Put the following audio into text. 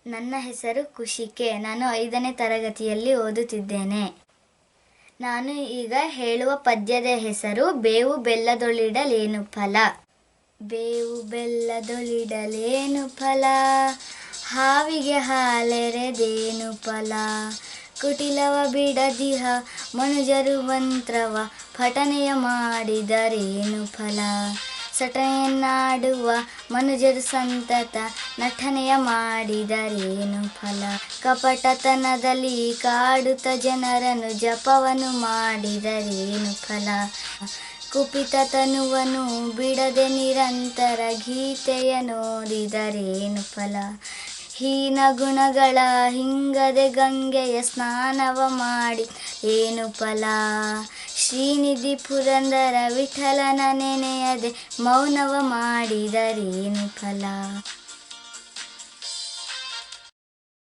ನನ್ನ ಹೆಸರು ಕುಶಿಕೆ. ನಾನು 5ನೇ ತರಗತಿಯಲ್ಲಿ ಓದುತ್ತಿದ್ದೇನೆ. ನಾನು ಈಗ ಹೇಳುವ ಪದ್ಯದ ಹೆಸರು ಬೇವು ಬೆಲ್ಲದೊಳಿಡಲೇನು ಫಲ. ಬೇವು ಬೆಲ್ಲದೊಳಿಡಲೇನು ಫಲ, ಹಾವಿಗೆ ಹಾಲೆರೆದೇನು ಫಲ. ಕುಟಿಲವ ಬಿಡದಿಹ ಮನುಜರು ಮಂತ್ರವ, ಪಠನೆಯ ಮಾಡಿದರೇನು ಫಲ. ಸಟನೆಯನ್ನಾಡುವ ಮನುಜರು ಸಂತತ, ನಟನೆಯ ಮಾಡಿದರೇನು ಫಲ. ಕಪಟತನದಲ್ಲಿ ಕಾಡುತ್ತ ಜನರನ್ನು, ಜಪವನ್ನು ಮಾಡಿದರೇನು ಫಲ. ಕುಪಿತ ತನುವನ್ನು ಬಿಡದೆ ನಿರಂತರ, ಗೀತೆಯನ್ನೋದಿದರೇನು ಫಲ. ಹೀನ ಗುಣಗಳ ಹಿಂಗದೆ ಗಂಗೆಯ ಸ್ನಾನವ ಮಾಡಿ ಏನು ಫಲ. ಶ್ರೀನಿಧಿ ಪುರಂದರ ವಿಠಲನ ನೆನೆಯದೆ ಮೌನವ ಮಾಡಿದರೇನು ಫಲ.